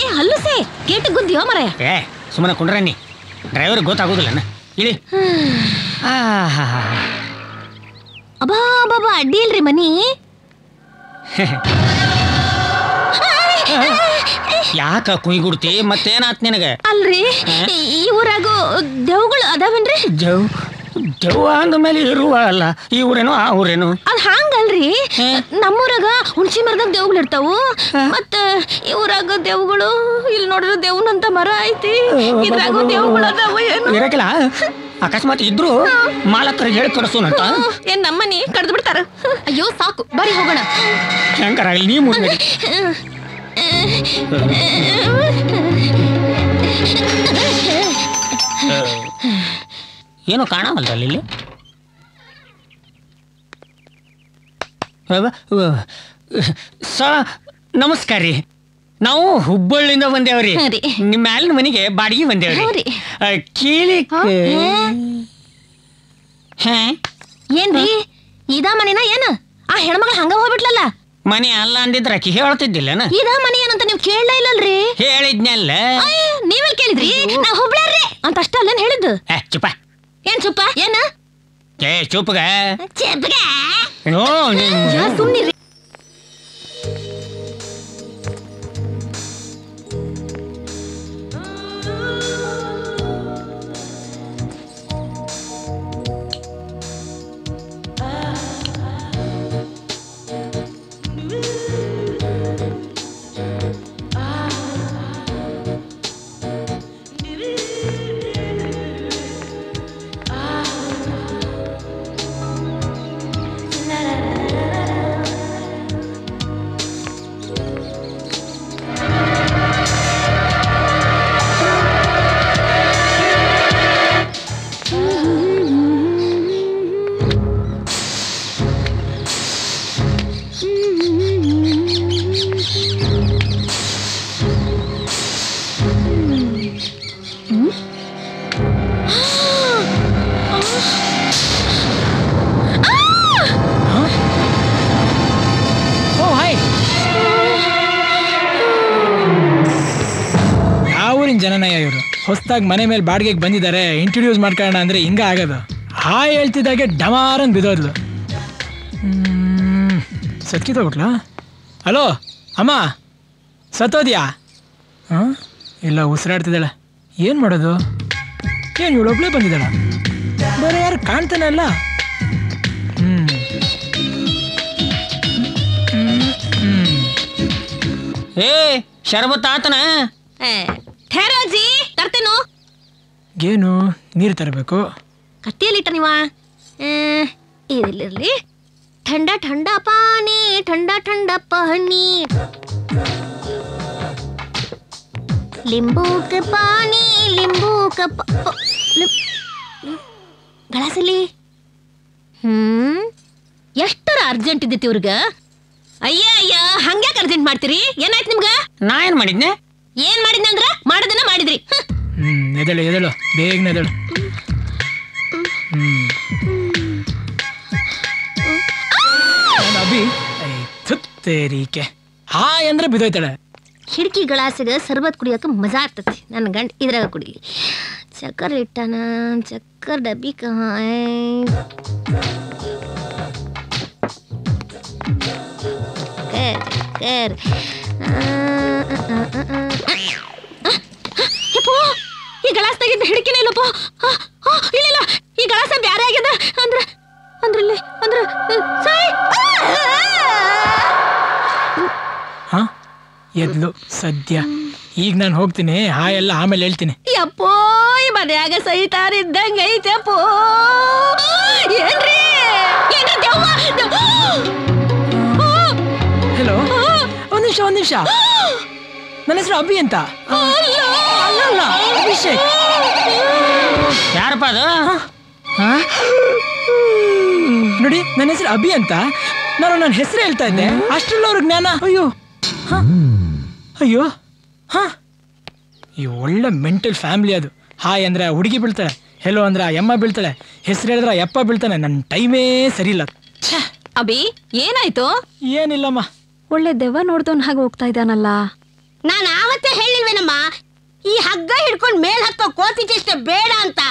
ಏ ಹಲ್ಲುಸೆ ಗೇಟ್ ಗುದ್ದಿಯೋ ಮರಯ. ಏ ಸುಮ್ಮನೆ ಕುಂಡ್ರನ್ನಿ, ಡ್ರೈವರ್ ಗೊತ್ತಾಗೋದಿಲ್ಲ ಇಳಿ. ಅಬ್ಬಾ ಬಾಬಾ ಅಡ್ಡಿ ಇಲ್ರಿ ಮನಿ. ಯಾಕ ಕುಯ್ಗುಡ್ತಿ? ಮತ್ತೇನಾತ್ ನಿನಗ? ಅಲ್ರಿ ಈ ಊರಾಗ ದೇವ್ಗಳು ಅದಾವೇನ್ರಿ? ದೆವ್ವ ಅಂದ ಮೇಲೆ ಇರುವ ಅಲ್ಲ, ಈ ಊರೇನು ಆ ಊರೇನು? ಅದ್ ಹಂಗಲ್ರಿ, ನಮ್ಮೂರಾಗ ಹುಣಸಿ ಮರದಾಗ ದೇವ್ಗಳು ಇರ್ತಾವು, ಮತ್ತ ಈ ಊರಾಗ ದೇವ್ಗಳು ಇಲ್ಲಿ ನೋಡಿದ್ರೆ ದೇವ್ನಂತ ಮರ ಐತಿ, ಇದ್ರಾಗ ದೇವ್ಗಳು ಅದಾವ ಏನು ಇರಕಿಲ್ಲ. ಅಕಸ್ಮಾತ್ ಇದ್ರು ಮಾಲಕರಿಗೆ ಹೇಳಿ ಕರ್ಸೋನಂತ. ಏನ್ ನಮ್ಮನಿ ಕಡ್ದು ಬಿಡ್ತಾರ. ಅಯ್ಯೋ ಸಾಕು ಬರೀ ಹೋಗೋಣ. ಹೆಂಗಾರಾಗಲಿ ನೀ ಮುಂದೆ. ಏನೋ ಕಾಣವಲ್ದಲ್ಲಿ ಇಲ್ಲಿ. ನಮಸ್ಕಾರ ರೀ, ನಾವು ಹುಬ್ಬಳ್ಳಿಯಿಂದ ಬಂದೇವ್ರಿ. ನಿಮ್ಮ ಮ್ಯಾಲಿನ ಮನೆಗೆ ಬಾಡಿಗೆ ಬಂದೇವ್ರಿ. ಕೇಳಿ ಏನ್ರಿ ಇದಾ ಮನಿನ ಏನ? ಆ ಹೆಣ್ಮಗಳು ಹಂಗ ಹೋಗ್ಬಿಟ್ಲಲ್ಲ. ಮನೆ ಅಲ್ಲ ಅಂದಿದ್ರ ಆಕಿ ಹೇಳ್ತಿದ್ದಿಲ್ಲನ? ಇದಾ ಮನಿ ಏನಂತ ನೀವು ಕೇಳಲೇ ಇಲ್ಲಲ್ರಿ? ಹೇಳಿದ್ನಲ್ಲ. ನೀವೆಲ್ ಕೇಳಿದ್ರಿ? ನಾ ಹುಬ್ಳ್ಯಾರ್ರಿ ಅಂತ ಅಷ್ಟ ಅಲ್ಲೇನ್ ಹೇಳಿದ್ದು. ಚುಪ್ಪ. ಏನ್ ಚುಪ್ಪ? ಏನ ಚುಪ್ಪಗ ಸುಮ್ನಿರಿ. ಜನನಯ್ಯ ಇವರು ಹೊಸದಾಗಿ ಮನೆ ಮೇಲೆ ಬಾಡಿಗೆಗೆ ಬಂದಿದ್ದಾರೆ, ಇಂಟ್ರೊಡ್ಯೂಸ್ ಮಾಡ್ಕೊಳ್ಳೋಣ ಅಂದರೆ ಹಿಂಗ ಆಗೋದು. ಹಾಯ್ ಹೇಳ್ತಿದ್ದಾಗೆ ಡಮಾರನ್ ಬಿದೋದ್ಲು. ಸತ್ಕಿತೋಗ್ಬಿಟ್ಲಾ? ಹಲೋ ಅಮ್ಮ, ಸತ್ತೋದ್ಯಾ? ಹಾಂ ಇಲ್ಲ, ಉಸಿರಾಡ್ತಿದ್ದಾಳೆ. ಏನು ಮಾಡೋದು? ಏನು ಇವಳೊಬ್ಳೇ ಬಂದಿದ್ದಾಳ? ಬೇರೆ ಯಾರು ಕಾಣ್ತಾನೆ ಅಲ್ಲ. ಏ ಶರಬತ್ ಆತನ? ಥೇರಾಜಿ ತರ್ತೇನು. ಏನು ನೀರು ತರಬೇಕು? ಕತ್ತಿಯಲ್ಲಿಟ್ಟ ನೀವ ಇದಿರ್ಲಿ. ठंडा ठंडा पानी ठंडा ठंडा पानी ಲಿಂಬು ಕ ಪಾನಿ ಲಿಂಬು ಕ ಗ್ಲಾಸಲ್ಲಿ. ಎಷ್ಟರ ಅರ್ಜೆಂಟ್ ಇದ್ದಿತ್ತು ಇವ್ರಿಗ? ಅಯ್ಯ ಅಯ್ಯ ಹಂಗ್ಯಾಕೆ ಅರ್ಜೆಂಟ್ ಮಾಡ್ತೀರಿ? ಏನಾಯ್ತು ನಿಮ್ಗ? ನಾ ಏನ್ ಮಾಡಿದ್ನೆ? ಏನ್ ಮಾಡಿದ್ನ ಅಂದ್ರ ಮಾಡೋದನ್ನ ಮಾಡಿದ್ರಿ. ಎದಳು ಎದಳು ಬೇಗನೆ ಎದಳು. ಅಭಿ ತುತ್ತೇರಿಕೆ ಹಾಯ್ ಅಂದ್ರೆ ಬಿದ್ದೋಯ್ತಾಳೆ. ಖಿಡ್ಕಿ ಗ್ಲಾಸಿಗೆ ಸರ್ಬತ್ ಕುಡಿಯೋಕೆ ಮಜಾ ಆಗ್ತತಿ. ನನ್ನ ಗಂಡ ಇದ್ರಾಗ ಕುಡಿಲಿ. ಚಕ್ಕರ್ ಇಟ್ಟಾನ, ಚಕ್ಕರ್ ಡಬ್ಬಿ ಚಕ್ಕರ್. ಈ ಗ್ಲಾಸ್ ತೆಗಿದ್ದ ಹಿಡ್ಕಿನೇ ಇಲ್ಲಪ್ಪ. ಇಲ್ಲ ಈ ಗ್ಲಾಸ ಬ್ಯಾರೆ ಆಗ್ಯದ ಅಂದ್ರ ಅಂದ್ರಲ್ಲಿ ಅಂದ್ರ ಎದ್ಲು ಸದ್ಯ. ಈಗ ನಾನು ಹೋಗ್ತೀನಿ, ಹಾಯ್ ಎಲ್ಲ ಆಮೇಲೆ ಹೇಳ್ತೀನಿ. ಯಪ್ಪೋ ಈ ಮನ್ಯಾಗ ಸಹಿತಾರಿದ್ದಂಗ ಐತಪ್ಪೋ. ಏನ್ರಿ ಹಲೋ, ಒಂದ್ ನಿಮಿಷ. ನನ್ನ ಹೆಸರು ಅಭಿ ಅಂತ. ಅಲ್ಲ ಅಭಿಷೇಕ್. ಯಾರಪ್ಪ ಅದು? ನೋಡಿ, ನನ್ನ ಹೆಸರು ಅಭಿ ಅಂತ. ನಾನು ನನ್ನ ಹೆಸರು ಹೇಳ್ತಾ ಇದ್ದೆ, ಅಷ್ಟರಲ್ಲ ಅವ್ರ ಜ್ಞಾನ. ಅಯ್ಯೋ ಈ ಒಳ್ಳೆ ಮೆಂಟಲ್ ಫ್ಯಾಮಿಲಿ ಅದು. ಹಾಯ್ ಅಂದ್ರೆ ಹುಡುಗಿ ಬೀಳ್ತಾಳೆ, ಹೆಲೋ ಅಂದ್ರೆ ಎಮ್ಮ ಬೀಳ್ತಾಳೆ, ಹೆಸರು ಹೇಳಿದ್ರೆ ಯಪ್ಪ ಬೀಳ್ತಾನೆ. ನನ್ನ ಟೈಮೇ ಸರಿ ಇಲ್ಲ. ಅಭಿ ಏನಾಯ್ತು? ಏನಿಲ್ಲಮ್ಮ. ಒಳ್ಳೆ ದೆವ್ವ ನೋಡ್ದವನ್ ಹಾಗೆ ಹೋಗ್ತಾ ಇದ್ದಾನಲ್ಲ. ನಾನು ಆವತ್ತೇ ಹೇಳಿಲ್ವೇನಮ್ಮ, ಈ ಹಗ್ಗ ಹಿಡ್ಕೊಂಡ್ ಮೇಲ್ ಹತ್ತೋ ಕೋತಿ ಚೇಷ್ಟೆ ಬೇಡ ಅಂತ.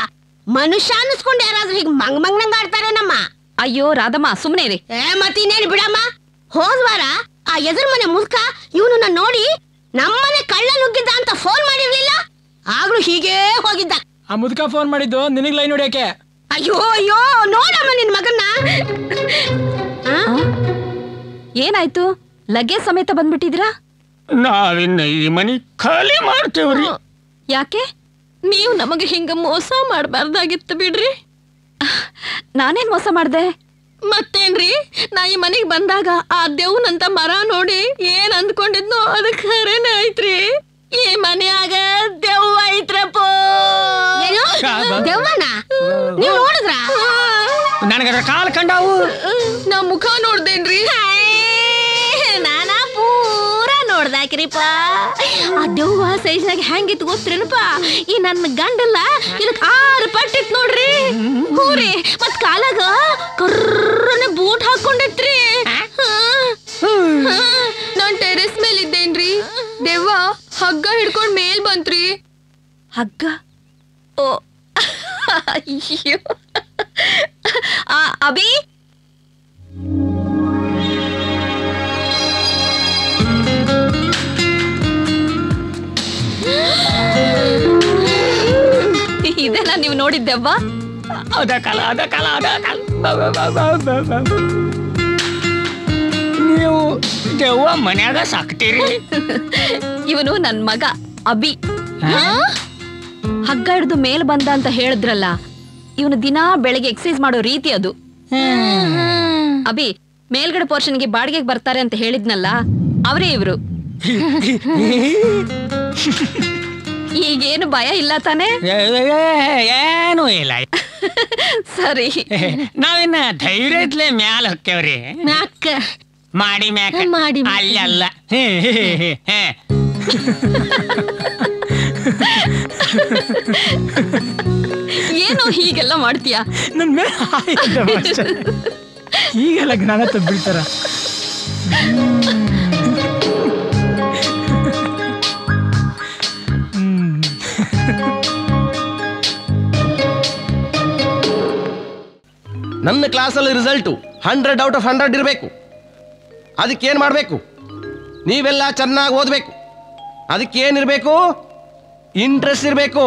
ಮನುಷ್ಯ ಅನ್ನಿಸ್ಕೊಂಡು ಯಾರಾದ್ರೂ ಹೀಗೆ ಮಂಗ್ ಆಡ್ತಾರೇನಮ್ಮ. ಅಯ್ಯೋ ರಾಧಮ್ಮ ಸುಮ್ನೆ ರೀ. ಮತ್ತಿನ್ನೇನು ಬಿಡಮ್ಮ. ಹೋದ್ವಾರ ಆ ಎದುರು ಮನೆ ಮುಲ್ಕ ಇವನನ್ನ ನೋಡಿ ನಮ್ಮನೆ ಕಳ್ಳ ನುಗ್ಗಿದ್ದ ಅಂತ ಫೋನ್ ಮಾಡಿರ್ಲಿಲ್ಲ, ಆಗ್ಲೂ ಹೀಗೇ ಹೋಗಿದ್ದ. ಆ ಮುದುಕ ಫೋನ್ ಮಾಡಿದ್ದು ನಿನಗ್ ಲೈನ್ ಹೊಡಿಯಕ್ಕೆ. ಅಯ್ಯೋ ಅಯ್ಯೋ ನೋಡಮ್ಮ ನಿನ್ ಮಗನ್ನ. ಏನಾಯ್ತು, ಲಗೇಜ್ ಸಮೇತ ಬಂದ್ಬಿಟ್ಟಿದ್ರಾ? ನಾವಿನ್ನ ಈ ಮನಿ ಖಾಲಿ ಮಾಡ್ತೇವ್ರಿ. ಯಾಕೆ? ನೀವು ನಮಗೆ ಹಿಂಗ ಮೋಸ ಮಾಡಬಾರ್ದಾಗಿತ್ತು ಬಿಡ್ರಿ. ನಾನೇನ್ ಮೋಸ ಮಾಡ್ದೆ? ಮತ್ತೇನ್ರಿ, ನಾ ಈ ಮನೆಗ್ ಬಂದಾಗ ಆ ದೇವ್ನಂತ ಮರ ನೋಡಿ ಏನ್ ಅಂದ್ಕೊಂಡಿದ್ನೋ ಅದು ಖರೇನೆ ಐತ್ರಿ. ಈ ಮನೆಯಾಗ ದೆವ್ವ ಐತ್ರಪ್ಪ. ದೆವ್ವನ ನೀವು ನೋಡಿದ್ರ? ನನಗದ್ರ ಕಾಲ್ ಕಂಡಾವು. ನಾ ಮುಖ ನೋಡ್ದೇನ್ರಿ. ನಾನಾ ಪೂರಾ ನೋಡ್ದಾಕ್ರಿಪ್ಪ. ಆ ದೆವ್ವ ಸೈಜ್ನಾಗ ಹೆಂಗಿತ್ತು ಗೊತ್ತೇನಪ್ಪ? ಈ ನನ್ನ ಗಂಡಲ್ಲ ಇದಕ್ 6 ಪಟ್ಟಿತ್ ನೋಡ್ರಿ. ಹೂರಿ ಮತ್ ಕಾಲಾಗ ಕರ್ರನ ಬೂಟ್ ಹಾಕೊಂಡಿತ್ರಿ. ನಾನ್ ಟೆರೆಸ್ ಮೇಲೆ ಇದ್ದೇನ್ರಿ, ದೆವ್ವ ಹಗ್ಗ ಹಿಡ್ಕೊಂಡ್ ಮೇಲ್ ಬಂತ್ರಿ. ಹಗ್ಗ? ಓ ಅಯ್ಯೋ. ಅಭಿ ಇದೆಲ್ಲ ನೀವು ನೋಡಿದ್ದೆವ್ವ? ಅದ ಕಾಲ ನೀವು ದೆವ್ವ ಮನ್ಯಾಗ ಸಾಕ್ತೀರಿ? ಇವನು ನನ್ ಮಗ ಅಭಿ. ಹಗ್ಗ ಹಿಡ್ದು ಮೇಲ್ ಬಂದ ಅಂತ ಹೇಳಿದ್ರಲ್ಲ, ಇವನು ದಿನಾ ಬೆಳಗ್ಗೆ ಎಕ್ಸರ್ಸೈಸ್ ಮಾಡೋ ರೀತಿ ಅದು. ಅಭಿ ಮೇಲ್ಗಡೆ ಪೋರ್ಷನ್ಗೆ ಬಾಡಿಗೆಗೆ ಬರ್ತಾರೆ ಅಂತ ಹೇಳಿದ್ನಲ್ಲ, ಅವರೇ ಇವ್ರು. ಈಗೇನು ಭಯ ಇಲ್ಲ ತಾನೆ? ಏನೂ ಇಲ್ಲ. ಸರಿ, ನಾವಿನ್ನ ಧೈರ್ಯದ್ಲೆ ಮ್ಯಾಲ ಹೊಕ್ಕೇವ್ರಿ. ಮಾಡಿ ಮ್ಯಾಕ ಅಲ್ಲ. ಏನೋ ಹೀಗೆಲ್ಲ ಮಾಡ್ತೀಯ? ನನ್ ಮೇಲೆ ಈಗೆಲ್ಲ ಜ್ಞಾನ ತಬ್ಬಿಡ್ತಾರ. ನನ್ನ ಕ್ಲಾಸಲ್ಲಿ ರಿಸಲ್ಟು 100 ಔಟ್ ಆಫ್ 100 ಇರಬೇಕು. ಅದಕ್ಕೇನು ಮಾಡಬೇಕು? ನೀವೆಲ್ಲ ಚೆನ್ನಾಗಿ ಓದಬೇಕು. ಅದಕ್ಕೇನಿರಬೇಕು? ಇಂಟ್ರೆಸ್ಟ್ ಇರಬೇಕು.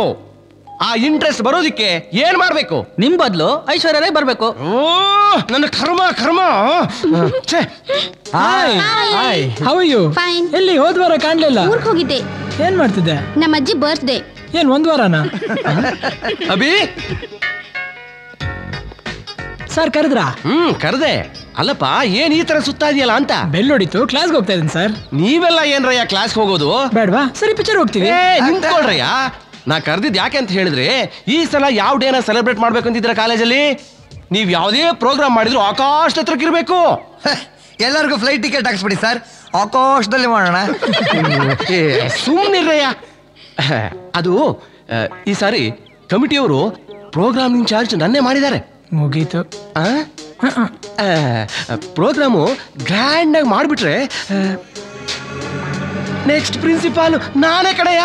ಆ ಇಂಟ್ರೆಸ್ಟ್ ಬರೋದಕ್ಕೆ ಏನು ಮಾಡಬೇಕು? ನಿಮ್ ಬದಲು ಐಶ್ವರ್ಯ ಬರಬೇಕು. ಓ ನನ್ನ ಕರ್ಮ. How you? Fine. ಎಲ್ಲಿ ಹೋದ್ವಾರ ಕಾಣ್ಲಿಲ್ಲ? ಊರ್ಗ್ ಹೋಗಿದ್ದೆ. ಏನ್ ಮಾಡ್ತಿದ್ದೆ? ನಮ್ಮ ಅಜ್ಜಿ ಬರ್ತ್ಡೇ. ಏನ್ 1 ವಾರನಾ? ಅಭಿ ಸರ್ ಕರೆದ್ರಾ? ಕರೆದೆ. ಅಲ್ಲಪ್ಪ ಏನ್ ಈ ತರ ಸುತ್ತಾ ಇದೆಯಲ್ಲ ಅಂತ. ಬೆಲ್ ಹೊಡಿತು, ಕ್ಲಾಸ್ಗೆ ಹೋಗ್ತಾ ಇದೀನಿ ಸರ್. ನೀವೆಲ್ಲ ಏನ್ರಯ್ಯ ಕ್ಲಾಸ್ಗೆ ಹೋಗೋದು? ಬೇಡವಾ? ಸರಿ ಪಿಕ್ಚರ್ ಹೋಗ್ತೀವಿ. ನಿಂತ್ಕೊಳ್ರಯ್ಯ. ನಾ ಕರೆದಿದ್ದು ಯಾಕೆ ಅಂತ ಹೇಳಿದ್ರೆ, ಈ ಸಲ ಯಾವ ಡೇನ ಸೆಲೆಬ್ರೇಟ್ ಮಾಡ್ಬೇಕು ಅಂತಿದ್ರ ಕಾಲೇಜಲ್ಲಿ. ನೀವ್ ಯಾವುದೇ ಪ್ರೋಗ್ರಾಮ್ ಮಾಡಿದ್ರು ಆಕಾಶ ಹತ್ರಕ್ಕಿರ್ಬೇಕು. ಎಲ್ಲರಿಗೂ ಫ್ಲೈಟ್ ಟಿಕೆಟ್ ಹಾಕ್ಸ್ಬಿಡಿ ಸರ್, ಆಕಾಶದಲ್ಲಿ ಮಾಡೋಣ. ಸುಮ್ಮನಿರ್ರಯ್ಯ. ಅದು ಈ ಸಾರಿ ಕಮಿಟಿಯವರು ಪ್ರೋಗ್ರಾಮ್ ಇನ್ಚಾರ್ಜ್ ನನ್ನೇ ಮಾಡಿದ್ದಾರೆ. ಮುಗೀತು. ಪ್ರೋಗ್ರಾಮು ಗ್ರ್ಯಾಂಡ್ ಆಗಿ ಮಾಡಿಬಿಟ್ರೆ ನೆಕ್ಸ್ಟ್ ಪ್ರಿನ್ಸಿಪಾಲ್ ನಾನೇ ಕಡೆಯ.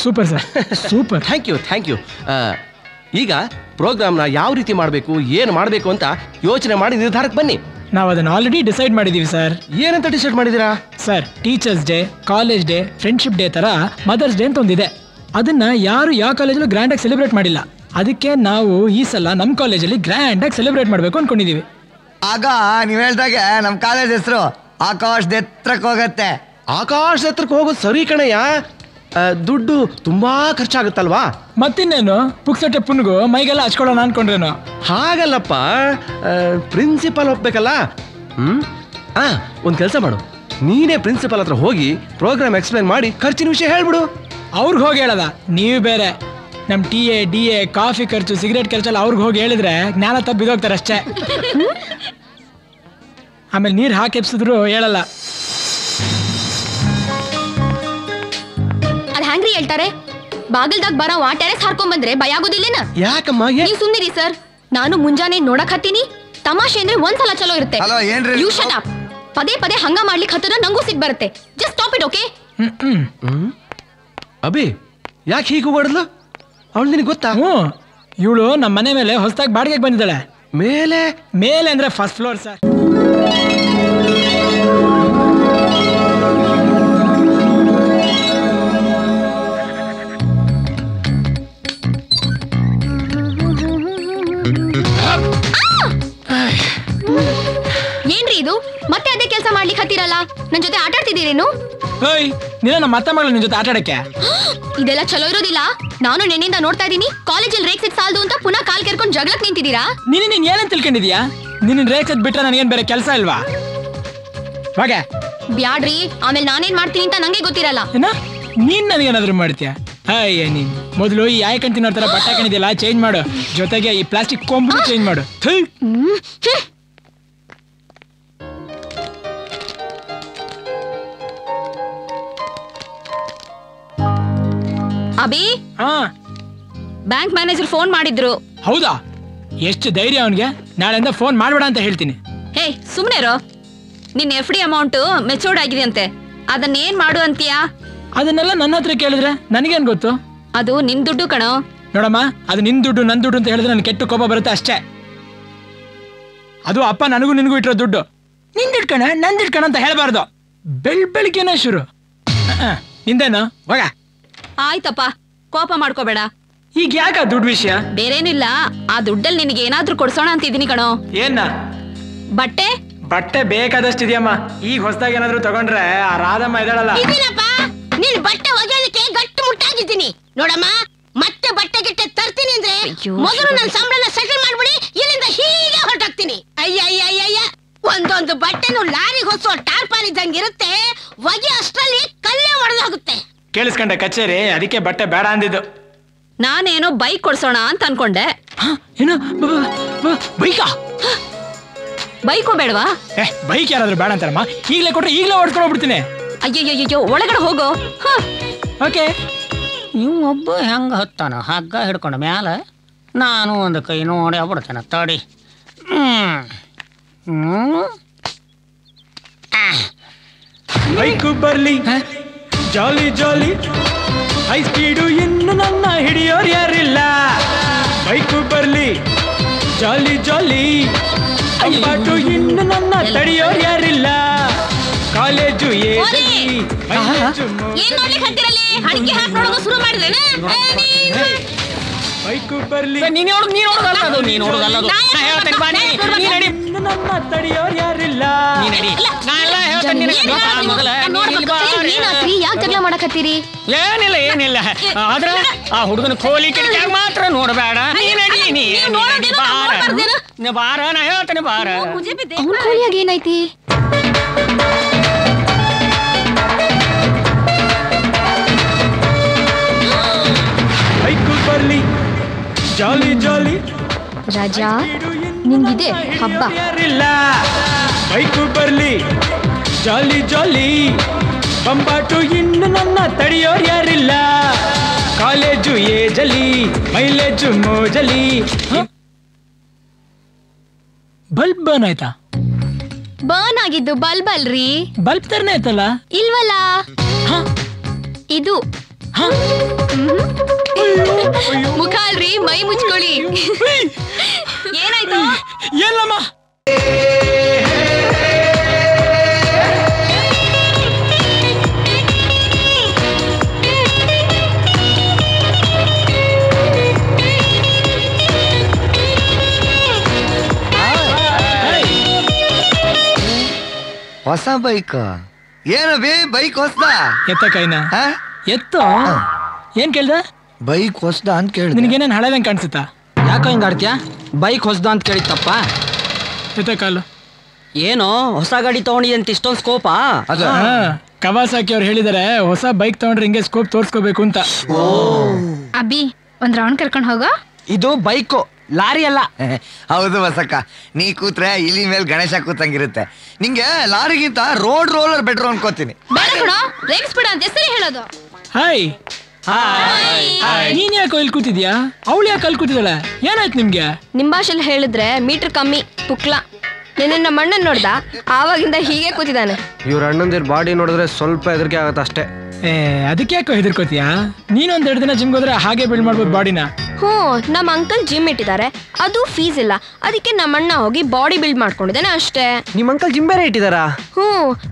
Super sir, super. Thank you. ಈಗ ಪ್ರೋಗ್ರಾಮ್ನ ಯಾವ ರೀತಿ ಮಾಡಬೇಕು, ಏನು ಮಾಡಬೇಕು ಅಂತ ಯೋಚನೆ ಮಾಡಿ ನಿರ್ಧಾರಕ್ಕೆ ಬನ್ನಿ. ನಾವು ಅದನ್ನ ಆಲ್ರೆಡಿ ಡಿಸೈಡ್ ಮಾಡಿದೀವಿ ಸರ್. ಏನಂತ ಡಿಸೈಡ್ ಮಾಡಿದ್ದೀರಾ sir? Teachers day, college day, friendship day ತರ ಮದರ್ಸ್ ಡೇ ಅಂತ ಒಂದಿದೆ. ಅದನ್ನ ಯಾರು ಯಾವ ಕಾಲೇಜಲ್ಲೂ ಗ್ರ್ಯಾಂಡ್ ಆಗಿ ಸೆಲೆಬ್ರೇಟ್ ಮಾಡಿಲ್ಲ. ಅದಕ್ಕೆ ನಾವು ಈ ಸಲ ನಮ್ಮ ಕಾಲೇಜಲ್ಲಿ ಗ್ರ್ಯಾಂಡ್ ಆಗಿ ಸೆಲೆಬ್ರೇಟ್ ಮಾಡಬೇಕು ಅನ್ಕೊಂಡಿದೀವಿ. ಆಗ ನೀವ್ ಹೇಳ್ದಾಗೆ ನಮ್ ಕಾಲೇಜ್ ಹೆಸರು ಆಕಾಶದ ಎತ್ತರಕ್ಕೆ ಹೋಗತ್ತೆ. ಆಕಾಶದ ಎತ್ತರಕ್ಕೆ ಹೋಗೋದು ಸರಿ ಕಣಯ್ಯ. ದುಡ್ಡು ತುಂಬಾ ಖರ್ಚಾಗುತ್ತಲ್ವಾ? ಮತ್ತಿನ್ನೇನು, ಪುಕ್ಸಟ್ಟೆ ಪುನ್ಗು ಮೈಗೆಲ್ಲ ಹಚ್ಕೊಳ್ಳೋಣ ಅನ್ಕೊಂಡ್ರೇನು? ಹಾಗಲ್ಲಪ್ಪ, ಪ್ರಿನ್ಸಿಪಾಲ್ ಒಪ್ಬೇಕಲ್ಲ. ಒಂದು ಕೆಲಸ ಮಾಡು, ನೀನೇ ಪ್ರಿನ್ಸಿಪಾಲ್ ಹತ್ರ ಹೋಗಿ ಪ್ರೋಗ್ರಾಮ್ ಎಕ್ಸ್ಪ್ಲೈನ್ ಮಾಡಿ ಖರ್ಚಿನ ವಿಷಯ ಹೇಳ್ಬಿಡು. ಅವ್ರಿಗೆ ಹೋಗಿ ಹೇಳದ? ನೀವು ಬೇರೆ ನಮ್ಮ TA, DA, ಕಾಫಿ ಖರ್ಚು, ಸಿಗರೇಟ್ ಖರ್ಚೆಲ್ಲ ಅವ್ರಿಗೆ ಹೋಗಿ ಹೇಳಿದ್ರೆ ಜ್ಞಾನ ತಪ್ಪು ಬಿದ್ದೋಗ್ತಾರೆ ಅಷ್ಟೇ. ಆಮೇಲೆ ನೀರು ಹಾಕಿ ಎಪ್ಸಿದ್ರು ಹೇಳಲ್ಲ. ಅದ್ ಹ್ಯಾಂಗ್ರಿ ಹೇಳ್ತಾರೆ? ಬಾಗಿಲ್ದಾಗ ಬರೋ ಟೆರೆಸ್ ಹಾರ್ಕೊಂಡ್ ಬಂದ್ರೆ ಭಯ ಆಗೋದಿಲ್ಲೇನ? ಯಾಕಮ್ಮ? ನೀವು ಸುಮ್ನಿರಿ ಸರ್. ನಾನು ಮುಂಜಾನೆ ನೋಡಕ್ ಹತ್ತೀನಿ. ತಮಾಷೆ ಅಂದ್ರೆ ಒಂದ್ಸಲ ಚಲೋ ಇರುತ್ತೆ. ಹಲೋ, ಏನ್ರಿ ಯು ಶಟ್ ಅಪ್. ಪದೇ ಪದೇ ಹಂಗ ಮಾಡ್ಲಿಕ್ಕೆ ಹತ್ತದ ನಂಗೂ ಸಿಟ್ ಬರುತ್ತೆ. Just stop it, okay? Abhi ಯಾಕೆ ಹೀಗೆ ಹೊಡೆದ್ಲು? ಅವಳು ನಿನಗೆ ಗೊತ್ತಾ? ಇವಳು ನಮ್ಮ ಮನೆ ಮೇಲೆ ಹೊಸದಾಗಿ ಬಾಡಿಗೆಗೆ ಬಂದಿದ್ದಾಳೆ. ಮೇಲೆ ಮೇಲೆ ಅಂದ್ರೆ ಫಸ್ಟ್ ಫ್ಲೋರ್ ಸರ್. ಏನ್ರಿ ಇದು? ಮತ್ತೆ ಅದೇ ಕೆಲಸ ಮಾಡ್ಲಿಕ್ಕೆ ಹತ್ತಿರಲ್ಲ. ನನ್ ಜೊತೆ ಆಟ ಆಡ್ತಿದ್ದೀರೇನು? ನೀನ ನಮ್ಮ ಅತ್ತ ಮಗಳು ನಿನ್ ಜೊತೆ ಆಟ ಆಡಕ್ಕೆ? ಇದೆಲ್ಲ ಚಲೋ ಇರೋದಿಲ್ಲ. ನಾನು ನಿನ್ನಿಂದ ನೋಡ್ತಾ ಇದ್ದೀನಿ, ಕಾಲೇಜಲ್ಲಿ ರೇಕ್ಸಿಟ್ ಸಾಲದು ಅಂತ ಪುನಃ ಕಾಲ್ ಕೆರ್ಕೊಂಡು ಜಗಳಕ್ಕೆ ನಿಂತಿದ್ದೀರಾ. ನೀನ್ ಏನಂತ ತಿಳ್ಕೊಂಡಿದ್ಯಾ? ನಿನ್ನ ರೇಕ್ಸದ್ ಬಿಟ್ರೆ ನನಗೇನ್ ಬೇರೆ ಕೆಲಸ ಇಲ್ವಾ? ಹಾಗೆ ಬ್ಯಾಡ್ರಿ, ಆಮೇಲೆ ನಾನೇನ್ ಮಾಡ್ತೀನಿ ಅಂತ ನಂಗೆ ಗೊತ್ತಿರಲ್ಲ. ನೀನ್ ನನಗೇನಾದ್ರೂ ಮಾಡ್ತೀಯ? ಅಯ್ಯ ನೀನ್ ಮೊದಲು ಈ ಆಯ್ಕಂತಿನ ತರ ಬಟ್ಟೆ ಹಾಕೊಂಡಿದ್ಯಲ್ಲ, ಚೇಂಜ್ ಮಾಡು. ಜೊತೆಗೆ ಈ ಪ್ಲಾಸ್ಟಿಕ್ ಕೊಂಬು ಚೇಂಜ್ ಮಾಡು. ಅಭಿ, ಬ್ಯಾಂಕ್ ಮ್ಯಾನೇಜರ್ ಫೋನ್ ಮಾಡಿದ್ರು. ಹೌದಾ? ಎಷ್ಟು ಧೈರ್ಯ ಅವನ್ಗೆ? ನಾಳೆಯಿಂದ ಫೋನ್ ಮಾಡ್ಬೇಡ ಅಂತ ಹೇಳ್ತೀನಿ. ಹೇ ಸುಮ್ನೆ ಇರೋ. ನಿನ್ FD ಅಮೌಂಟ್ ಮೆಚೂರ್ಡ್ ಆಗಿದೆ ಅಂತೆ. ಅದನ್ನೇನ್ ಮಾಡು ಅಂತೀಯಾ? ಅದನ್ನೆಲ್ಲ ನನ್ನ ಹತ್ರ ಕೇಳಿದ್ರೆ ನನಗೇನ್ ಗೊತ್ತು? ಅದು ನಿನ್ ದುಡ್ಡು ಕಣೋ. ನೋಡಮ್ಮ, ಅದು ನಿನ್ ದುಡ್ಡು ನನ್ ದುಡ್ಡು ಅಂತ ಹೇಳಿದ್ರೆ ನನ್ ಕೆಟ್ಟ ಕೋಪ ಬರುತ್ತೆ ಅಷ್ಟೇ. ಅದು ಅಪ್ಪ ನನಗೂ ನಿನಗೂ ಇಟ್ಟಿರೋ ದುಡ್ಡು. ನಿನ್ ದುಡ್ಡು ಕಣ, ನನ್ ದುಡ್ಡು ಕಣ ಅಂತ ಹೇಳ್ಬಾರ್ದು. ಬೆಳಿಗ್ಗೆನೆ ಶುರು. ನಿಂದೇನು ಹೋಗ. ಆಯ್ತಪ್ಪ, ಕೋಪ ಮಾಡ್ಕೋಬೇಡ. ಈಗ ಯಾಕ ದುಡ್ಡು ವಿಷಯ? ಬೇರೇನಿಲ್ಲ, ಆ ದುಡ್ಡಲ್ಲಿ ನಿನಗೆ ಏನಾದ್ರೂ ಕೊಡ್ಸೋಣ ಅಂತ ಇದೀನಿ ಕಣೋ. ಏನ? ಬಟ್ಟೆ. ಬಟ್ಟೆ ಬೇಕಾದಷ್ಟಿದ್ಯಮ್ಮ. ಈಗ ಹೊಸದಾಗಿ ಏನಾದ್ರು ತಗೊಂಡ್ರೆ ಆ ರಾಧಮ್ಮ ಇದಾಳಲ್ಲ. ನೀನ್ ಬಟ್ಟೆ ಒಗೆಯೋದಕ್ಕೆ ಗಟ್ಟು ಮುಟ್ಟಾಗಿದ್ದೀನಿ ನೋಡಮ್ಮ. ಮತ್ತೆ ಬಟ್ಟೆ ಗಿಟ್ಟೆ ತರ್ತೀನಿ ಅಂದ್ರೆ ಮೊದಲು ನನ್ನ ಸಂಬಳನ ಸೆಟಲ್ ಮಾಡ್ಬಿಡಿ, ಇಲ್ಲಿಂದ ಹೀಗೆ ಹೊರಟಾಗ್ತೀನಿ. ಅಯ್ಯ ಒಂದೊಂದು ಬಟ್ಟೆನು ಲಾರಿ ಹೊಸೋ ಟಾರ್ಪಾಲ್ ಇದ್ದಂಗಿರುತ್ತೆ. ಒಗೆ ಅಷ್ಟರಲ್ಲಿ ಕಲ್ಲೇ ಒಡೆದಾಗುತ್ತೆ. ಕೇಳಿಸ್ಕೊಂಡೆ ಕಚೇರಿ, ಅದಕ್ಕೆ ಬಟ್ಟೆ ಬೇಡ ಅಂದಿದ್ದು. ನಾನೇನೋ ಬೈಕ್ ಕೊಡ್ಸೋಣ ಅಂತ ಅನ್ಕೊಂಡೆ. ಏನು ಬೈಕಾ? ಬೈಕು ಬೇಡವಾ? ಬೈಕ್ ಯಾರಾದ್ರೂ ಬೇಡ ಅಂತಾರಮ್ಮ. ಈಗಲೇ ಕೊಟ್ರೆ ಈಗಲೇ ಓಡಿಸ್ಕೊಂಡು ಹೋಗ್ಬಿಡ್ತೀನಿ. ಅಯ್ಯಯ್ಯೋ, ಒಳಗಡೆ ಹೋಗೋ. ಓಕೆ. ನೀವು ಒಬ್ಬ ಹೆಂಗ ಹತ್ತಾನ ಹಗ್ಗ ಹಿಡ್ಕೊಂಡ ಮ್ಯಾಲ, ನಾನು ಒಂದು ಕೈ ನೋಡಿ ಆಗ್ಬಿಡ್ತೇನೆ ತಡಿ. ಬೈಕು ಬರ್ಲಿ ಜಾಲಿ ಜಾಲಿ, ಹೈ ಸ್ಪೀಡು ಇನ್ನು ನನ್ನ ಹಿಡಿಯೋರು ಯಾರಿಲ್ಲ. ಬೈಕು ಬರ್ಲಿ ಜಾಲಿ ಜಾಲಿ, ಪಾಟು ಇನ್ನು ನನ್ನ ತಡಿಯೋರು ಯಾರಿಲ್ಲ. ಕಾಲೇಜು ಬೈಕು ಬರ್ಲಿ ನನ್ನ ತಡಿಯೋರು ಯಾರಿಲ್ಲ. ಯಾಕೆ ಜಗಳ ಮಾಡಕತ್ತೀರಿ? ಏನಿಲ್ಲ ಆದ್ರ ಆ ಹುಡುಗನ ಕೋಲಿ ಕಡೆ ಮಾತ್ರ ನೋಡಬೇಡ. ಬಾರ, ನಾ ಹೇಳ್ತೇನೆ ಬಾರ. ಅವ್ನ ಕೋಲಿಯಾಗ ಏನೈತಿ? ಬೈಕು ಬರ್ಲಿ ಜಾಲಿ ಜಾಲಿ, ರಾಜಾ ನಿಂಗಿದೆ ಹಬ್ಬ. ಬೈಕು ಬರ್ಲಿ ಜಾಲಿ ಜಾಲಿ, ಬಂಬಾಟು ಇನ್ನು ನನ್ನ ತಡಿಯೋರು ಯಾರಿಲ್ಲ. ಕಾಲೇಜು ಏಜಲಿ, ಮೈಲೇಜು ಮೋಜಲಿ. ಬಲ್ಬ್ ಬರ್ನ್ ಆಯ್ತಾ? ಬರ್ನ್ ಆಗಿದ್ದು ಬಲ್ಬ್ ಅಲ್ರಿ. ಬಲ್ಬ್ ತರನೇ ಆಯ್ತಲ್ಲ? ಇಲ್ವಲ್ಲ, ಇದು ಮುಖ ಅಲ್ರಿ, ಮೈ ಮುಚ್ಕೊಳ್ಳಿ. ಏನಾಯ್ತು? ಎಲ್ಲಮ್ಮ ಹೊಸ ಬೈಕ್ ಏನಬಿ? ಬೈಕ್ ಹೊಸ್ದ? ಎತ್ತ ಕೈನ ಎತ್ತು. ಏನ್ ಕೇಳ್ದ? ಬೈಕ್ ಹೊಸ್ದ ಅಂತ ಕೇಳಿದ. ನಿನಗೇನೇನು ಹಳೆದಂಗೆ ಕಾಣಿಸುತ್ತಾ? ಯಾಕೋ ಹಿಂಗ ಆಡ್ತೀಯ? ಬೈಕ್ ಹೊಸ್ದ ಅಂತ ಕೇಳಿತ್ತಪ್ಪ. ಎತ್ತ ಕಾಲು. ಏನೋ ಹೊಸ ಗಾಡಿ ತಗೊಂಡಿದಂತ ಇಷ್ಟೊಂದು ಸ್ಕೋಪಾ? ಕವಾಸಾಕಿ ಅವ್ರು ಹೇಳಿದಾರೆ ಹೊಸ ಬೈಕ್ ತಗೊಂಡ್ರೆ ಹಿಂಗೆ ಸ್ಕೋಪ್ ತೋರ್ಸ್ಕೋಬೇಕು ಅಂತ. ಅಬ್ಬಿ, ಒಂದ್ ರೌಂಡ್ ಕರ್ಕೊಂಡು ಹೋಗೋ. ಇದು ಬೈಕು, ಲಾರಿ ಅಲ್ಲ. ಹೌದು ಬಸಕ್ಕ, ನೀ ಕೂತ್ರೆ ಇಲ್ಲಿ ಮೇಲೆ ಗಣೇಶ ಕೂತಂಗಿರುತ್ತೆ. ನಿಂಗೆ ಲಾರಿಗಿಂತ ರೋಡ್ ರೋಲರ್ ಬೆಟ್ರು ಅನ್ಕೋತೀನಿ. ಬೇಡ ಕಣ, ರೇಗಿಸ್ಬಿಡ ಅಂತ ಹೆಸರೇ ಹೇಳೋದು. ಹಾಯ್. ನೀನ್ ಯಾಕೆ ಇಲ್ಲಿ ಕೂತಿದ್ಯಾ? ಅವಳು ಯಾಕೆ ಅಲ್ಲಿ ಕೂತಿದ್ದಾಳೆ? ಏನಾಯ್ತು ನಿಮ್ಗೆ? ನಿಮ್ ಭಾಷೆಲ್ ಹೇಳಿದ್ರೆ ಮೀಟರ್ ಕಮ್ಮಿ ಪುಕ್ಲ. ನಿನ್ನ ನಮ್ಮ ಅಣ್ಣನ್ ನೋಡ್ದ, ಆವಾಗಿಂದ ಹೀಗೆ ಕೂತಿದ್ದಾನೆ. ಇವ್ರ ಅಣ್ಣಂದಿರ್ ಬಾಡಿ ನೋಡಿದ್ರೆ ಸ್ವಲ್ಪ ಹೆದರಿಕೆ ಆಗತ್ತೆ ಅಷ್ಟೇ. ಅದಕ್ಕೆ ಯಾಕೋ ಹೆದರ್ಕೋತೀಯಾ? ನೀನೊಂದ್ 2 ದಿನ ಜಿಮ್ಗೆ ಹೋದ್ರೆ ಹಾಗೆ ಬಿಲ್ಡ್ ಮಾಡ್ಬೋದು ಬಾಡಿನ. ನಮ್ಮ ಅಂಕಲ್ ಜಿಮ್ ಇಟ್ಟಿದ್ದಾರೆ, ಅದು ಫೀಸ್ ಇಲ್ಲ, ಅದಕ್ಕೆ ನಮ್ಮಣ್ಣ ಹೋಗಿ ಬಾಡಿ ಬಿಲ್ಡ್ ಮಾಡ್ಕೊಂಡಿದ್ದಾನೆ ಅಷ್ಟೇ. ನಿಮ್ಮ ಅಂಕಲ್ ಜಿಮ್ ಬೇರೆ ಇಟ್ಟಿದಾರಾ?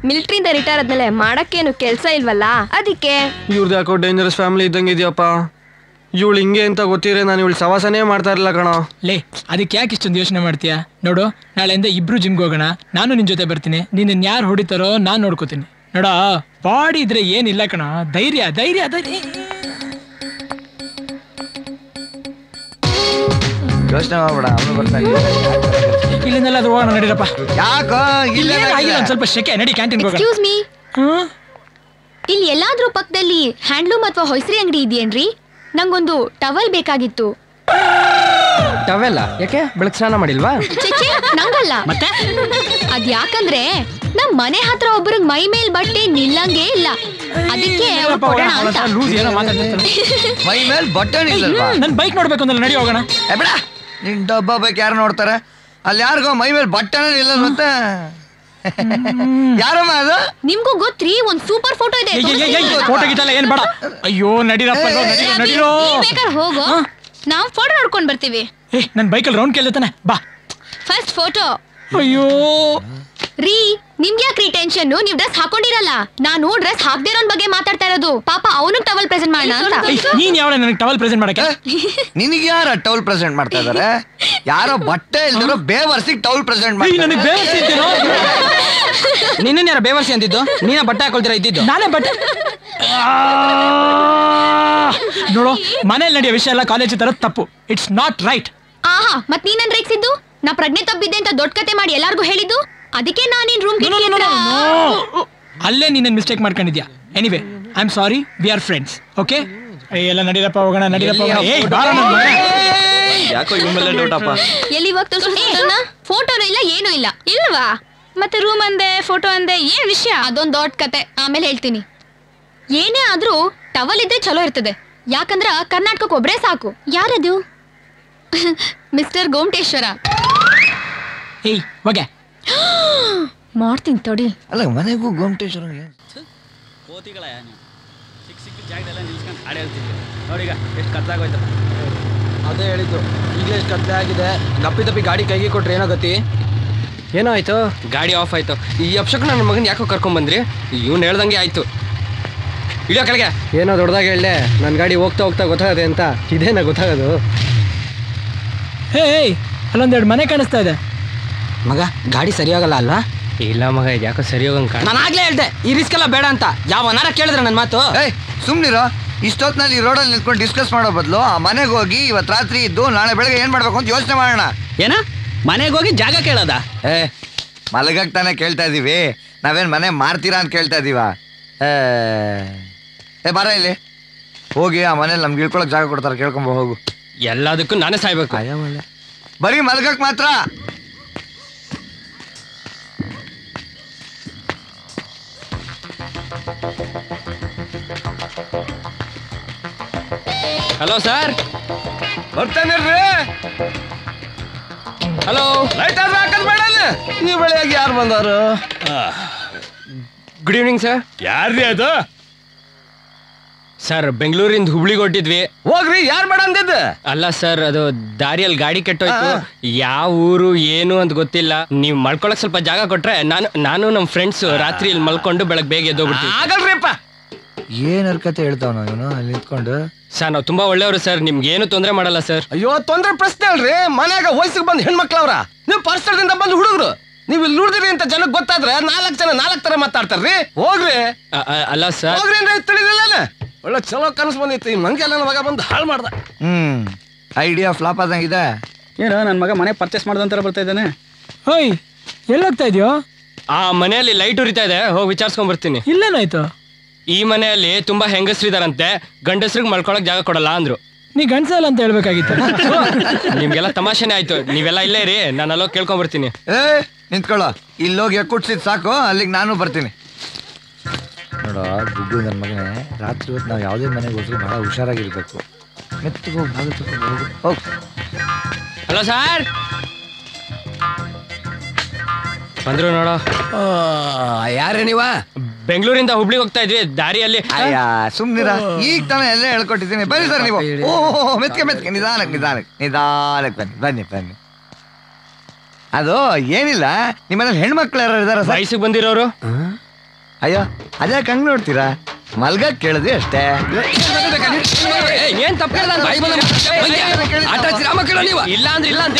ಮಿಲಿಟರಿಯಿಂದ ರಿಟೈರ್ ಆದ್ಮೇಲೆ ಮಾಡಕ್ಕೇನು ಕೆಲ್ಸ ಇಲ್ವಲ್ಲ, ಅದಕ್ಕೆ. ಇವ್ರದ್ದು ಯಾಕೋ ಡೇಂಜರಸ್ ಫ್ಯಾಮಿಲಿ ಇದ್ದಂಗೆ ಇದೆಯಪ್ಪ. ಇವಳು ಹಿಂಗೆ ಅಂತ ಗೊತ್ತಿದ್ರೆ ನಾನು ಇವಳು ಸವಾಸನೇ ಮಾಡ್ತಾ ಇರಲಿಲ್ಲ ಕಣೋ. ಲೇ, ಅದಕ್ಕೆ ಯಾಕೆ ಇಷ್ಟೊಂದು ಯೋಚನೆ ಮಾಡ್ತೀಯಾ? ನೋಡು, ನಾಳೆಯಿಂದ ಇಬ್ರು ಜಿಮ್ಗೆ ಹೋಗೋಣ. ನಾನು ನಿನ್ ಜೊತೆ ಬರ್ತೀನಿ. ನಿನ್ನ ಯಾರು ಹೊಡಿತಾರೋ ನಾನು ನೋಡ್ಕೋತೀನಿ. ನೋಡ, ಬಾಡಿ ಇದ್ರೆ ಏನಿಲ್ಲ ಕಣ. ಧೈರ್ಯ ಧೈರ್ಯ ಧೈರ್ಯ. ಯೋಚನೆ ಮಾಡ್ಬೇಡ, ಅವನು ಬರ್ತಾನೆ. ಇಲ್ಲಿಂದೆಲ್ಲ ಅದು ಹೋಗೋಣ ನಡೀರಪ್ಪ. ಯಾಕೋ ಆಗಿಲ್ಲ, ಒಂದ್ ಸ್ವಲ್ಪ ಶೆಕೆ. ನಡಿ ಕ್ಯಾಂಟೀನ್ ಹೋಗೋಣ. ಎಕ್ಸ್ಕ್ಯೂಸ್ ಮೀ, ಇಲ್ಲಿ ಎಲ್ಲಾದ್ರೂ ಪಕ್ಕದಲ್ಲಿ ಹ್ಯಾಂಡ್ಲೂಮ್ ಅಥವಾ ಹೊಯ್ಸರಿ ಅಂಗಡಿ ಇದೆಯೇನ್ರಿ? ನಂಗೊಂದು ಟವಲ್ ಬೇಕಾಗಿತ್ತು. ಟವೆಲ್ಲ ಯಾಕೆ? ಬೆಳಗ್ಗೆ ಸ್ನಾನ ಮಾಡಿಲ್ವಾ? ನಂಗಲ್ಲ. ಮತ್ತೆ ಅದ್ಯಾಕಂದ್ರೆ ನಮ್ ಮನೆ ಹತ್ರ ಒಬ್ರಿಗೆ ಮೈ ಮೇಲ್ ಬಟ್ಟೆ ನಿಲ್ಲಂಗೆ ಇಲ್ಲ, ಅದಕ್ಕೆ ಕೊಡೋಣ ಅಂತ. ಮೈ ಮೇಲ್ ಬಟ್ಟೆ ನಿಲ್ಲಲ್ವಾ? ನನ್ ಬೈಕ್ ನೋಡ್ಬೇಕು ಅಂದ್ರೆ ನಡಿ ಹೋಗೋಣ. ಬೇಡ, ನಿನ್ ಡಬ್ಬ ಬೈಕ್ ಯಾರು ನೋಡ್ತಾರೆ? ಅಲ್ಲಿ ಯಾರಿಗೋ ಮೈ ಮೇಲೆ ಬಟ್ಟೆನೇ ನಿಲ್ಲಲ್ ಮತ್ತೆ. ಯಾರಮ್ಮ ಅದು? ನಿಮ್ಗೂ ಗೊತ್ತ್ರಿ, ಒಂದ್ ಸೂಪರ್ ಫೋಟೋ ಇದೆ. ಫೋಟೋ ಗಿಟ್ಟಲ್ಲ ಏನ್ ಬೇಡ. ಅಯ್ಯೋ ನಡೀರಪ್ಪ, ನಡೀರೋ. ಬೇಕಾದ್ರೆ ಹೋಗೋ, ನಾವ್ ಫೋಟೋ ನೋಡ್ಕೊಂಡ್ ಬರ್ತೀವಿ. ನನ್ ಬೈಕಲ್ಲಿ ರೌಂಡ್ ಕೇಳ್ತಾನೆ, ಬಾ. First photo. ಅಯ್ಯೋ ರೀ, ನಿಮ್ಗೆ ಯಾಕ್ರಿ ಟೆನ್ಷನ್? ನೀವ್ ಡ್ರೆಸ್ ಹಾಕೊಂಡಿರಲ್ಲ. ನಾನು ಡ್ರೆಸ್ ಹಾಕ್ದೇ ಇರೋನ್ ಬಗ್ಗೆ ಮಾತಾಡ್ತಾ ಇರೋದು. ಪಾಪ ಅವನು ಟವಲ್ ಪ್ರೆಸೆಂಟ್ ಮಾಡೋಣ ಅಂತ. ನೀನ್ ಯಾವ ನನಗೆ ಟವಲ್ ಪ್ರೆಸೆಂಟ್ ಮಾಡಕ್ಕೆ? ನಿನಗೆ ಯಾರ ಟವಲ್ ಪ್ರೆಸೆಂಟ್ ಮಾಡ್ತಾ ಇದಾರೆ? ಯಾರೋ ಬಟ್ಟೆ ಇಲ್ದಿರೋ ಬೇವರ್ಸಿಗೆ ಟವಲ್ ಪ್ರೆಸೆಂಟ್ ಮಾಡಿ. ನನಗೆ ಬೇವರ್ಸಿ ಇದ್ದೇನೋ? ನಿನ್ನ ಯಾರ ಬೇವರ್ಸಿ ಅಂತಿದ್ದು? ನೀನ ಬಟ್ಟೆ ಹಾಕೊಳ್ತೀರಾ ಇದ್ದಿದ್ದು? ನಾನೇ ಬಟ್ಟೆ. ನೋಡು, ಮನೇಲಿ ನಡೆಯೋ ವಿಷಯ ಎಲ್ಲ ಕಾಲೇಜ್ ತರ ತಪ್ಪು. It's not right. ಆಹಾ, ಮತ್ ನೀನನ್ ರೇಗ್ಸಿದ್ದು? ನಾ ಪ್ರಜ್ಞೆ ತಪ್ಪಿದ್ದೆ ಅಂತ ದೊಡ್ಡ ಕತೆ ಮಾಡಿ ಎಲ್ಲಾರ್ಗು ಹೇಳಿದ್ದು. ಅದಕ್ಕೆ ನಾನಿನ್ ರೂಮ್ ಅಲ್ಲೇ ನೀನ್ ಮಿಸ್ಟೇಕ್ ಮಾಡ್ಕೊಂಡಿದ್ಯಾ. Anyway, I am sorry, we are friends. Okay, ಎಲ್ಲ ನಡೀರಪ್ಪ ಹೋಗೋಣ, ನಡೀರಪ್ಪ. ಯಾಕೋ ಇವ್ಮೇಲೆ ಡೌಟಪ್ಪ. ಎಲ್ಲಿ ಫೋಟೋನು ಇಲ್ಲ, ಏನೂ ಇಲ್ಲ. ಇಲ್ವಾ? ಮತ್ತೆ ರೂಮ್ ಅಂದೆ, ಫೋಟೋ ಅಂದೆ, ಏನ್ ವಿಷಯ? ಅದೊಂದ್ ದೊಡ್ಡ ಕತೆ, ಆಮೇಲೆ ಹೇಳ್ತೀನಿ. ಏನೇ ಆದ್ರೂ ಟವಲ್ ಇದ್ರೆ ಚಲೋ ಇರ್ತದೆ. ಯಾಕಂದ್ರ ಕರ್ನಾಟಕಕ್ಕೆ ಒಬ್ರೇ ಸಾಕು. ಯಾರದು? ಮಿಸ್ಟರ್ ಗೋಮಟೇಶ್ವರ. ಏಯ್ ಹೋಗೆ. ಮಾಡ್ತೀನಿ ತಡಿ. ಅಲ್ಲ, ಮನೆಗೂ ಗೋಮಟೇಶ್ವರ ಅದೇ ಹೇಳಿದ್ದು. ಈಗಲೇ ಎಷ್ಟು ಕತ್ಲೆ ಆಗಿದೆ. ತಪ್ಪಿ ಗಾಡಿ ಕೈಗೆ ಕೊಟ್ರೆ ಏನೋ ಗತಿ? ಏನೋ ಆಯ್ತು? ಗಾಡಿ ಆಫ್ ಆಯ್ತು. ಈ ಅಪ್ಶಕ್ ನನ್ನ ಮಗನ ಯಾಕೋ ಕರ್ಕೊಂಡ್ ಬಂದ್ರಿ? ಇವ್ನು ಹೇಳ್ದಂಗೆ ಆಯ್ತು. ಇಳಿಯೋ ಕೆಳಗೆ. ಏನೋ ದೊಡ್ಡದಾಗಿ ಹೇಳ್ದೆ, ನನ್ನ ಗಾಡಿ ಹೋಗ್ತಾ ಹೋಗ್ತಾ ಗೊತ್ತಾಗದೆ ಅಂತ. ಇದೇನಾ ಗೊತ್ತಾಗೋದು? ಹೇ, ಅಲ್ಲೊಂದೆರಡು ಮನೆ ಕಾಣಿಸ್ತಾ ಇದೆ. ಮಗ, ಗಾಡಿ ಸರಿಯಾಗಲ್ಲ ಅಲ್ವಾ? ಇಲ್ಲ ಮಗ, ಇದು ಯಾಕೋ ಸರಿ ಹೋಗಂಗ್ ಕಾಣ. ನಾನು ಆಗ್ಲೇ ಹೇಳ್ದೆ ಈ ರಿಸ್ಕ್ ಎಲ್ಲ ಬೇಡ ಅಂತ. ಯಾವ ಅನಾರ ಕೇಳಿದ್ರೆ ನನ್ನ ಮಾತು? ಏಯ್ ಸುಮ್ನಿರೋ. ಇಷ್ಟೊತ್ತಿನಲ್ಲಿ ರೋಡಲ್ಲಿ ನಿಂತ್ಕೊಂಡು ಡಿಸ್ಕಸ್ ಮಾಡೋ ಬದಲು ಆ ಮನೆಗೆ ಹೋಗಿ ಇವತ್ತು ರಾತ್ರಿ ಇದ್ದು ನಾಳೆ ಬೆಳಗ್ಗೆ ಏನ್ ಮಾಡ್ಬೇಕು ಅಂತ ಯೋಚನೆ ಮಾಡೋಣ. ಏನ ಮನೆಗೆ ಹೋಗಿ ಜಾಗ ಕೇಳೋದ? ಮಲಗಕ್ಕೆ ತಾನೇ ಕೇಳ್ತಾ ಇದೀವಿ. ನಾವೇನ್ ಮನೆ ಮಾರ್ತೀರಾ ಅಂತ ಕೇಳ್ತಾ ಇದೀವ? ಬಾರ ಇಲ್ಲಿ ಹೋಗಿ ಆ ಮನೇಲಿ ನಮ್ಗೆ ಇಳ್ಕೊಳಕ್ ಜಾಗ ಕೊಡ್ತಾರೆ, ಕೇಳ್ಕೊಂಬ ಹೋಗು. ಎಲ್ಲದಕ್ಕೂ ನಾನೇ ಸಾಯ್ಬೇಕು? ಬರೀ ಮಲಗಕ್ ಮಾತ್ರ. Hello sir. ಬರ್ತಾನೆ. ಹಲೋ. ಲೈಟ್ ಆದ್ರೆ ಹಾಕದ್ ಬೇಡ. ಈ ಬೆಳೆಯಾಗಿ ಯಾರು ಬಂದವರು? Good evening sir. ಯಾರ್ರಿ ಅದು? ಸರ್, ಬೆಂಗಳೂರಿಂದ ಹುಬ್ಳಿಗೆ ಹೊಟ್ಟಿದ್ವಿ. ಹೋಗ್ರಿ, ಯಾರು ಬೇಡ ಅಂದಿದ್ದು? ಅಲ್ಲ ಸರ್, ಅದು ದಾರಿಯಲ್ಲಿ ಗಾಡಿ ಕೆಟ್ಟೋಯ್ತು. ಯಾವ ಊರು ಏನು ಅಂತ ಗೊತ್ತಿಲ್ಲ. ನೀವು ಮಲ್ಕೊಳಕ್ ಸ್ವಲ್ಪ ಜಾಗ ಕೊಟ್ರೆ ನಾನು ನಮ್ಮ ಫ್ರೆಂಡ್ಸ್ ರಾತ್ರಿ ಇಲ್ಲಿ ಮಲ್ಕೊಂಡು ಬೆಳಗ್ಗೆ ಬೇಗ ಎದ್ದೋಗ್ಬಿಡ್ತೀವಿ. ಆಗಲ್ರಿಪ್ಪ. ಏನ್ ಹರ್ಕತೆ ಹೇಳ್ತಾವ ಇವನು ಅಲ್ಲಿ ನಿಂತ್ಕೊಂಡು? ಸರ್, ನಾವು ತುಂಬಾ ಒಳ್ಳೆಯವರು ಸರ್, ನಿಮ್ಗೆ ಏನು ತೊಂದರೆ ಮಾಡಲ್ಲ ಸರ್. ಅಯ್ಯೋ, ತೊಂದ್ರೆ ಪ್ರಶ್ನೆ ಅಲ್ರಿ. ಮನ್ಯಾಗ ವಯಸ್ಸಿಗೆ ಬಂದ್ ಹೆಣ್ಮಕ್ಳವ್ರ, ನೀವು ಪರಿಸರದಿಂದ ಬಂದು ಹುಡುಗರು. ನೀವು ಇಲ್ಲಿ ನುಡ್ದಿರಿ ಅಂತ ಜನಕ್ಕೆ ಗೊತ್ತಾದ್ರೆ 4 ಜನ 4 ತರ ಮಾತಾಡ್ತಾರ್ರಿ. ಹೋಗ್ರಿ. ಅಲ್ಲ ಸರ್, ಹೋಗ್ರಿ ಅಂದ್ರೆ ತಿಳಿದಿಲ್ಲ. ಒಳ್ಳೆ ಚಲೋ ಕನಸು ಬಂದಿತ್ತು. ಈ ಮಂಗೆಲ್ಲ ನನ್ನ ಮಗ ಬಂದು ಹಾಳು ಮಾಡ್ದ. ಐಡಿಯಾ ಫ್ಲಾಪ್ ಆದಂಗಿದೆ. ಏನೋ ನನ್ನ ಮಗ ಮನೆ ಪರ್ಚೇಸ್ ಮಾಡ್ದಂತ ಬರ್ತಾ ಇದ್ದಾನೆ. ಹೋಯ್, ಎಲ್ಲೋಗ್ತಾ ಇದೆಯೋ? ಆ ಮನೆಯಲ್ಲಿ ಲೈಟ್ ಉರಿತಾ ಇದೆ, ಹೋಗಿ ವಿಚಾರಿಸ್ಕೊಂಡ್ ಬರ್ತೀನಿ. ಇಲ್ಲೇನಾಯ್ತು? ಈ ಮನೆಯಲ್ಲಿ ತುಂಬಾ ಹೆಂಗಸ್ರಿದಾರಂತೆ, ಗಂಡಸ್ರಿಗೆ ಮಲ್ಕೊಳಕ್ ಜಾಗ ಕೊಡಲ್ಲ ಅಂದ್ರು. ನೀ ಗಂಡಸಲ್ಲ ಅಂತ ಹೇಳ್ಬೇಕಾಗಿತ್ತು. ನಿಮ್ಗೆಲ್ಲ ತಮಾಷೆನೆ ಆಯ್ತು. ನೀವೆಲ್ಲ ಇಲ್ಲೇ ಇರಿ, ನಾನು ಅಲ್ಲೋಗಿ ಕೇಳ್ಕೊಂಡ್ ಬರ್ತೀನಿ. ನಿಂತ್ಕೊಳ್ಳೋ. ಇಲ್ಲೋಗಿ ಕುಟ್ಸಿದ್ ಸಾಕು, ಅಲ್ಲಿಗೆ ನಾನು ಬರ್ತೀನಿ. ನೋಡ ಗುಡ್ಡು ನನ್ನ ಮಗನೇ, ರಾತ್ರಿ ಹೊತ್ತು ನಾವು ಯಾವುದೇ ಮನೆಗೆ ಹೋದ್ರು ಬಹಳ ಹುಷಾರಾಗಿರ್ಬೇಕು. ಮೆತ್ತಗೆ ಹೋಗಿ ಭಾಗ ತಗೊಂಡು ಹೋಗು. Hello sir. ಬಂದ್ರು ನೋಡೋ. ಯಾರೇ ನೀವ? ಬೆಂಗಳೂರಿಂದ ಹುಬ್ಳಿಗೆ ಹೋಗ್ತಾ ಇದ್ವಿ ದಾರಿಯಲ್ಲಿ ಅಯ್ಯ ಸುಮ್ನಿರ ಈಗ ತಾನೇ ಎಲ್ಲ ಹೇಳ್ಕೊಟ್ಟಿದ್ದೀನಿ ಬನ್ನಿ ಸರ್ ನೀವು ಓಹೋ ಮೆತ್ಕೆ ನಿಧಾನಕ್ಕೆ ಬನ್ನಿ ಅದು ಏನಿಲ್ಲ ನಿಮ್ಮಲ್ಲಿ ಹೆಣ್ಮಕ್ಳು ಯಾರು ಇದಾರ ಸರ್ ವಯಸ್ಸಿಗೆ ಬಂದಿರೋರು ಅಯ್ಯೋ ಅದೇ ಕಂಗ್ ನೋಡ್ತೀರಾ ಮಲ್ಗಕ್ ಕೇಳಿದ್ವಿ ಅಷ್ಟೇ ಏನ್ ತಪ್ಪು ಇಲ್ಲ ಅಂದ್ರೆ ಇಲ್ಲ ಅಂತ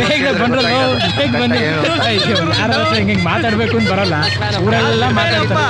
ಬೇಗ ಬಂದ್ರಲ್ಲ ಬೇಗ ಬನ್ನಿ ಯಾರ ಹತ್ರ ಹಿಂಗೆ ಮಾತಾಡ್ಬೇಕು ಅಂತ ಬರಲ್ಲ ಊರೆಲ್ಲ ಮಾತಾಡ್ತಾರೆ